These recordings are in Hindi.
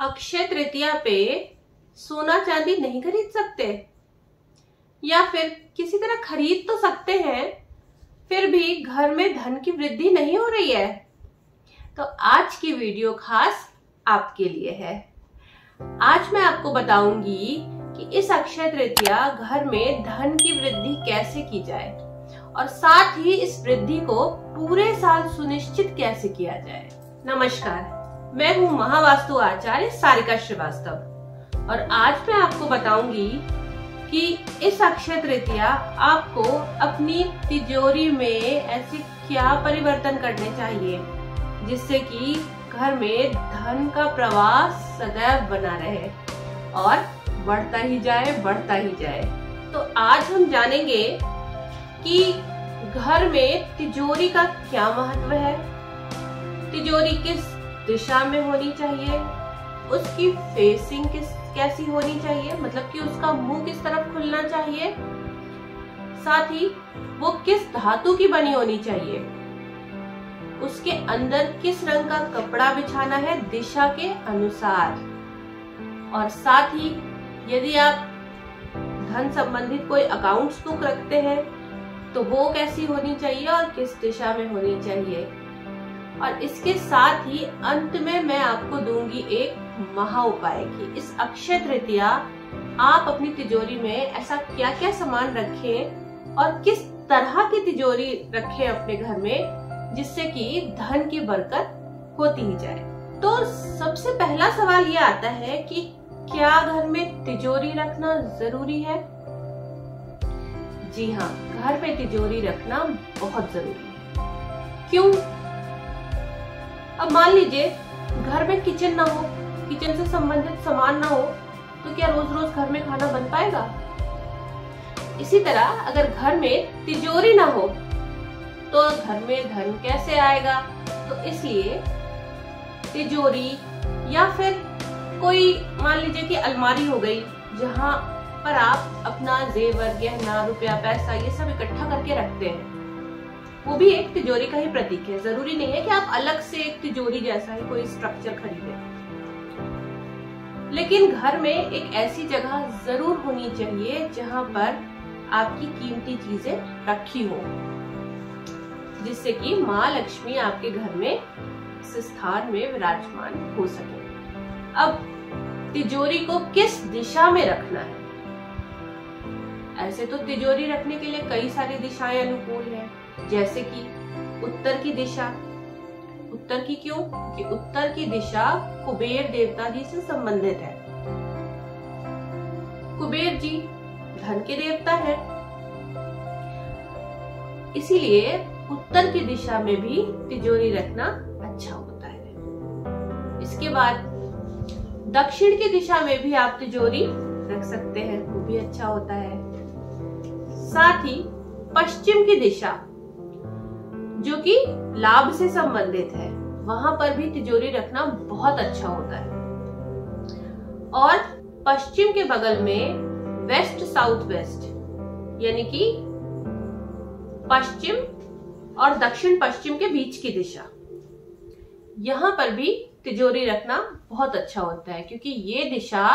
अक्षय तृतीया पे सोना चांदी नहीं खरीद सकते, या फिर किसी तरह खरीद तो सकते हैं, फिर भी घर में धन की वृद्धि नहीं हो रही है। तो आज की वीडियो खास आपके लिए है। आज मैं आपको बताऊंगी कि इस अक्षय तृतीया घर में धन की वृद्धि कैसे की जाए और साथ ही इस वृद्धि को पूरे साल सुनिश्चित कैसे किया जाए। नमस्कार, मैं हूँ महावास्तु आचार्य सारिका श्रीवास्तव और आज मैं आपको बताऊंगी कि इस अक्षय तृतीया आपको अपनी तिजोरी में ऐसे क्या परिवर्तन करने चाहिए जिससे कि घर में धन का प्रवाह सदैव बना रहे और बढ़ता ही जाए। तो आज हम जानेंगे कि घर में तिजोरी का क्या महत्व है, तिजोरी किस दिशा में होनी चाहिए, उसकी फेसिंग कैसी होनी चाहिए, मतलब कि उसका मुंह किस तरफ खुलना चाहिए, साथ ही वो किस धातु की बनी होनी चाहिए, उसके अंदर किस रंग का कपड़ा बिछाना है दिशा के अनुसार, और साथ ही यदि आप धन संबंधित कोई अकाउंट्स बुक रखते हैं तो वो कैसी होनी चाहिए और किस दिशा में होनी चाहिए। और इसके साथ ही अंत में मैं आपको दूंगी एक महा उपाय की इस अक्षय तृतीया आप अपनी तिजोरी में ऐसा क्या क्या सामान रखें और किस तरह की तिजोरी रखें अपने घर में जिससे कि धन की बरकत होती ही जाए। तो सबसे पहला सवाल ये आता है कि क्या घर में तिजोरी रखना जरूरी है? जी हाँ, घर में तिजोरी रखना बहुत जरूरी है। क्यों? अब मान लीजिए घर में किचन ना हो, किचन से संबंधित सामान ना हो, तो क्या रोज रोज घर में खाना बन पाएगा? इसी तरह अगर घर में तिजोरी ना हो तो घर में धन कैसे आएगा? तो इसलिए तिजोरी या फिर कोई मान लीजिए कि अलमारी हो गई जहां पर आप अपना जेवर, गहना, रुपया, पैसा ये सब इकट्ठा करके रखते हैं, वो भी एक तिजोरी का ही प्रतीक है। जरूरी नहीं है कि आप अलग से एक तिजोरी जैसा ही कोई स्ट्रक्चर खरीदें, लेकिन घर में एक ऐसी जगह जरूर होनी चाहिए जहां पर आपकी कीमती चीजें रखी हो, जिससे कि माँ लक्ष्मी आपके घर में इस स्थान में विराजमान हो सके। अब तिजोरी को किस दिशा में रखना है? ऐसे तो तिजोरी रखने के लिए कई सारी दिशाएं अनुकूल हैं, जैसे कि उत्तर की दिशा। उत्तर की क्यों? कि उत्तर की दिशा कुबेर देवता जी से संबंधित है। कुबेर जी धन के देवता हैं, इसीलिए उत्तर की दिशा में भी तिजोरी रखना अच्छा होता है। इसके बाद दक्षिण की दिशा में भी आप तिजोरी रख सकते हैं, वो भी अच्छा होता है। साथ ही पश्चिम की दिशा जो कि लाभ से संबंधित है, वहां पर भी तिजोरी रखना बहुत अच्छा होता है। और पश्चिम के बगल में वेस्ट साउथ वेस्ट, यानी कि पश्चिम और दक्षिण पश्चिम के बीच की दिशा, यहां पर भी तिजोरी रखना बहुत अच्छा होता है, क्योंकि ये दिशा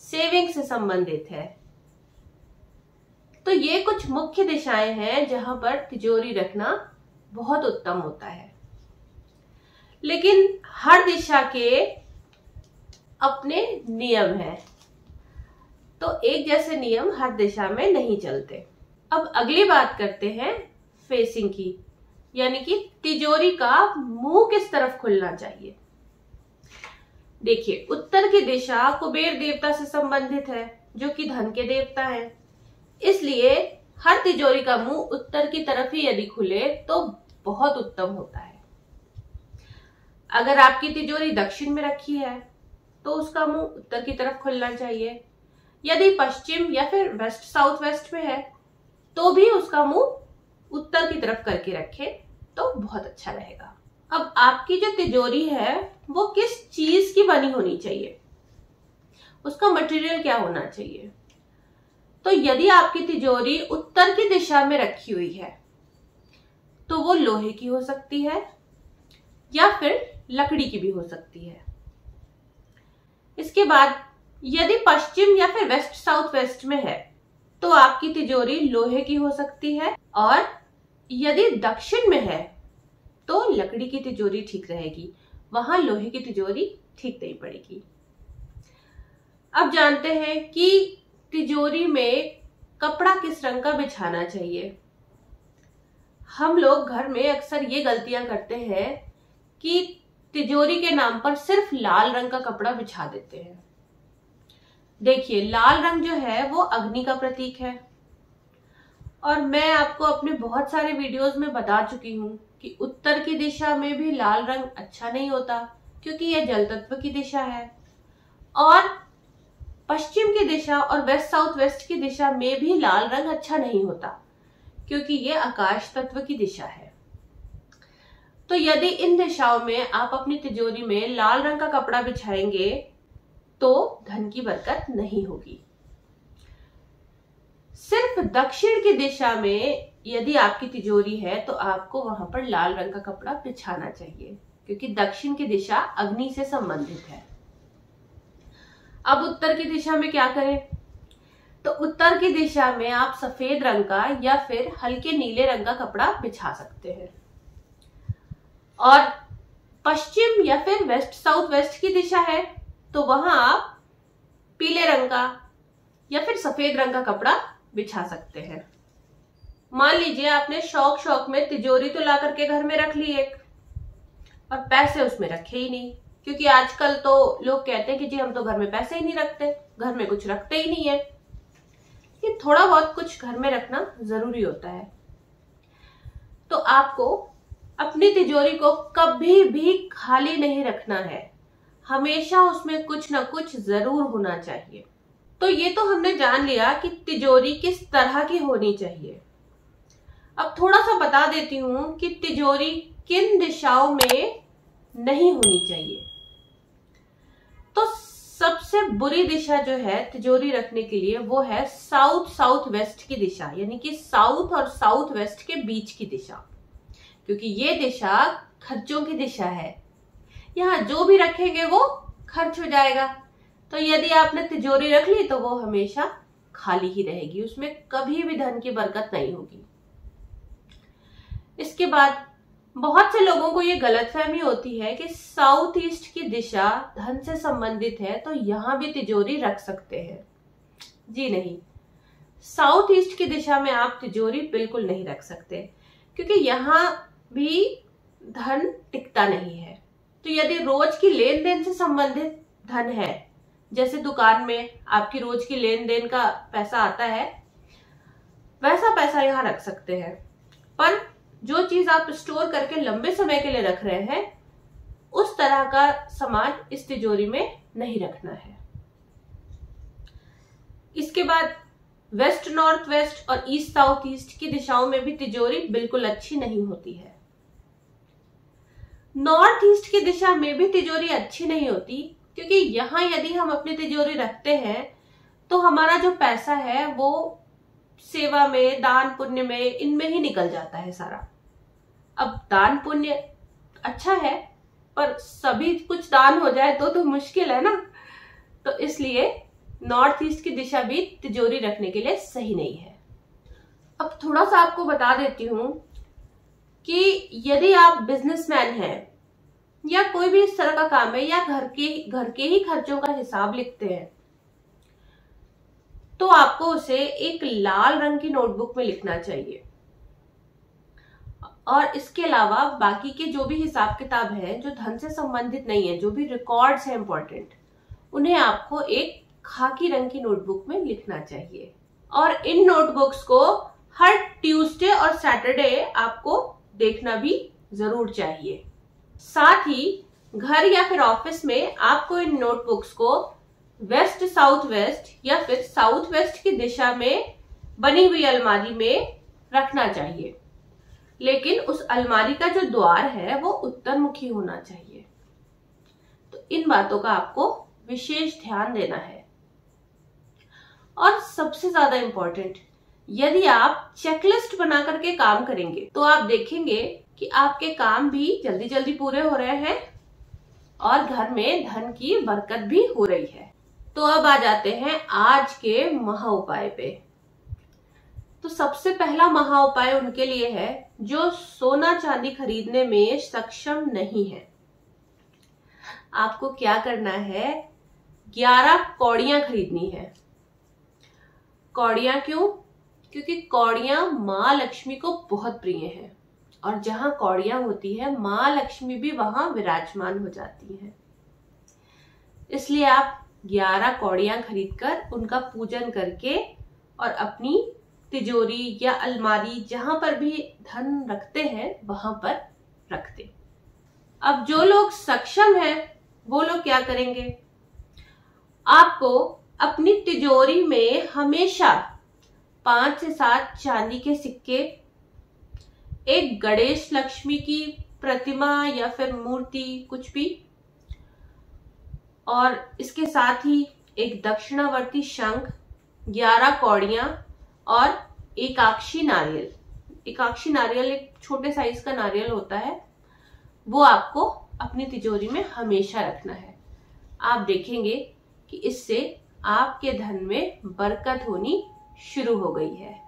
सेविंग से संबंधित है। तो ये कुछ मुख्य दिशाएं हैं जहां पर तिजोरी रखना बहुत उत्तम होता है। लेकिन हर दिशा के अपने नियम हैं, तो एक जैसे नियम हर दिशा में नहीं चलते। अब अगली बात करते हैं फेसिंग की, यानी कि तिजोरी का मुंह किस तरफ खुलना चाहिए। देखिए, उत्तर की दिशा कुबेर देवता से संबंधित है, जो कि धन के देवता है, इसलिए हर तिजोरी का मुंह उत्तर की तरफ ही यदि खुले तो बहुत उत्तम होता है। अगर आपकी तिजोरी दक्षिण में रखी है तो उसका मुंह उत्तर की तरफ खुलना चाहिए। यदि पश्चिम या फिर वेस्ट साउथ वेस्ट में है तो भी उसका मुंह उत्तर की तरफ करके रखें तो बहुत अच्छा रहेगा। अब आपकी जो तिजोरी है वो किस चीज की बनी होनी चाहिए, उसका मटेरियल क्या होना चाहिए। तो यदि आपकी तिजोरी उत्तर की दिशा में रखी हुई है तो वो लोहे की हो सकती है या फिर लकड़ी की भी हो सकती है। इसके बाद यदि पश्चिम या फिर वेस्ट साउथ वेस्ट में है तो आपकी तिजोरी लोहे की हो सकती है, और यदि दक्षिण में है तो लकड़ी की तिजोरी ठीक रहेगी, वहां लोहे की तिजोरी ठीक नहीं पड़ेगी। अब जानते हैं कि तिजोरी में कपड़ा किस रंग का बिछाना चाहिए। हम लोग घर में अक्सर ये गलतियां करते हैं कि तिजोरी के नाम पर सिर्फ लाल रंग का कपड़ा बिछा देते हैं। देखिए, लाल रंग जो है वो अग्नि का प्रतीक है, और मैं आपको अपने बहुत सारे वीडियोस में बता चुकी हूँ कि उत्तर की दिशा में भी लाल रंग अच्छा नहीं होता, क्योंकि यह जल तत्व की दिशा है, और पश्चिम की दिशा और वेस्ट साउथ वेस्ट की दिशा में भी लाल रंग अच्छा नहीं होता, क्योंकि यह आकाश तत्व की दिशा है। तो यदि इन दिशाओं में आप अपनी तिजोरी में लाल रंग का कपड़ा बिछाएंगे तो धन की बरकत नहीं होगी। सिर्फ दक्षिण की दिशा में यदि आपकी तिजोरी है तो आपको वहां पर लाल रंग का कपड़ा बिछाना चाहिए, क्योंकि दक्षिण की दिशा अग्नि से संबंधित है। अब उत्तर की दिशा में क्या करें? तो उत्तर की दिशा में आप सफेद रंग का या फिर हल्के नीले रंग का कपड़ा बिछा सकते हैं, और पश्चिम या फिर वेस्ट साउथ वेस्ट की दिशा है तो वहां आप पीले रंग का या फिर सफेद रंग का कपड़ा बिछा सकते हैं। मान लीजिए आपने शौक में तिजोरी तो ला करके घर में रख ली एक, और पैसे उसमें रखे ही नहीं, क्योंकि आजकल तो लोग कहते हैं कि जी हम तो घर में पैसे ही नहीं रखते, घर में कुछ रखते ही नहीं है। ये थोड़ा बहुत कुछ घर में रखना जरूरी होता है। तो आपको अपनी तिजोरी को कभी भी खाली नहीं रखना है, हमेशा उसमें कुछ ना कुछ जरूर होना चाहिए। तो ये तो हमने जान लिया कि तिजोरी किस तरह की होनी चाहिए। अब थोड़ा सा बता देती हूं कि तिजोरी किन दिशाओं में नहीं होनी चाहिए। तो सबसे बुरी दिशा जो है तिजोरी रखने के लिए वो है साउथ साउथ वेस्ट की दिशा, यानी कि साउथ और साउथ वेस्ट के बीच की दिशा, क्योंकि ये दिशा खर्चों की दिशा है। यहाँ जो भी रखेंगे वो खर्च हो जाएगा। तो यदि आपने तिजोरी रख ली तो वो हमेशा खाली ही रहेगी, उसमें कभी भी धन की बरकत नहीं होगी। इसके बाद बहुत से लोगों को ये गलतफहमी होती है कि साउथ ईस्ट की दिशा धन से संबंधित है तो यहां भी तिजोरी रख सकते हैं। जी नहीं, साउथ ईस्ट की दिशा में आप तिजोरी बिल्कुल नहीं रख सकते, क्योंकि यहां भी धन टिकता नहीं है। तो यदि रोज की लेन देन से संबंधित धन है, जैसे दुकान में आपकी रोज की लेन देन का पैसा आता है, वैसा पैसा यहाँ रख सकते हैं। पर जो चीज आप स्टोर करके लंबे समय के लिए रख रहे हैं, उस तरह का सामान इस तिजोरी में नहीं रखना है। इसके बाद वेस्ट नॉर्थ वेस्ट और ईस्ट साउथ ईस्ट की दिशाओं में भी तिजोरी बिल्कुल अच्छी नहीं होती है। नॉर्थ ईस्ट की दिशा में भी तिजोरी अच्छी नहीं होती, क्योंकि यहां यदि हम अपनी तिजोरी रखते हैं तो हमारा जो पैसा है वो सेवा में, दान पुण्य में, इनमें ही निकल जाता है सारा। अब दान पुण्य अच्छा है, पर सभी कुछ दान हो जाए तो मुश्किल है ना। तो इसलिए नॉर्थ ईस्ट की दिशा भी तिजोरी रखने के लिए सही नहीं है। अब थोड़ा सा आपको बता देती हूं कि यदि आप बिजनेसमैन हैं या कोई भी इस तरह का काम है, या घर के ही खर्चों का हिसाब लिखते हैं, तो आपको उसे एक लाल रंग की नोटबुक में लिखना चाहिए। और इसके अलावा बाकी के जो भी हिसाब किताब है जो धन से संबंधित नहीं है, जो भी रिकॉर्ड्स है इंपॉर्टेंट, उन्हें आपको एक खाकी रंग की नोटबुक में लिखना चाहिए। और इन नोटबुक्स को हर ट्यूसडे और सैटरडे आपको देखना भी जरूर चाहिए। साथ ही घर या फिर ऑफिस में आपको इन नोटबुक्स को वेस्ट साउथ वेस्ट या फिर साउथ वेस्ट की दिशा में बनी हुई अलमारी में रखना चाहिए, लेकिन उस अलमारी का जो द्वार है वो उत्तर मुखी होना चाहिए। तो इन बातों का आपको विशेष ध्यान देना है। और सबसे ज्यादा इंपॉर्टेंट, यदि आप चेकलिस्ट बना करके काम करेंगे तो आप देखेंगे कि आपके काम भी जल्दी जल्दी पूरे हो रहे हैं और घर में धन की बरकत भी हो रही है। तो अब आ जाते हैं आज के महा उपाय पे। तो सबसे पहला महा उपाय उनके लिए है जो सोना चांदी खरीदने में सक्षम नहीं है। आपको क्या करना है, 11 कौड़ियां खरीदनी है। कौड़ियां क्यों? क्योंकि कौड़ियां माँ लक्ष्मी को बहुत प्रिय हैं और जहां कौड़ियां होती है माँ लक्ष्मी भी वहां विराजमान हो जाती हैं। इसलिए आप 11 कौड़ियां खरीदकर उनका पूजन करके और अपनी तिजोरी या अलमारी जहां पर भी धन रखते हैं वहां पर रख दें। अब जो लोग सक्षम हैं वो लोग क्या करेंगे, आपको अपनी तिजोरी में हमेशा 5 से 7 चांदी के सिक्के, एक गणेश लक्ष्मी की प्रतिमा या फिर मूर्ति कुछ भी, और इसके साथ ही एक दक्षिणावर्ती शंख, 11 कौड़ियां और एकाक्षी नारियल। एकाक्षी नारियल एक छोटे साइज का नारियल होता है, वो आपको अपनी तिजोरी में हमेशा रखना है। आप देखेंगे कि इससे आपके धन में बरकत होनी शुरू हो गई है।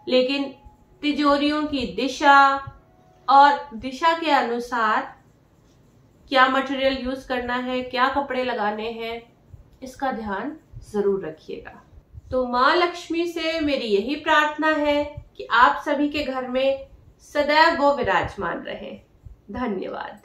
लेकिन तिजोरियों की दिशा और दिशा के अनुसार क्या मटेरियल यूज करना है, क्या कपड़े लगाने हैं, इसका ध्यान जरूर रखिएगा। तो माँ लक्ष्मी से मेरी यही प्रार्थना है कि आप सभी के घर में सदैव वो विराजमान रहें। धन्यवाद।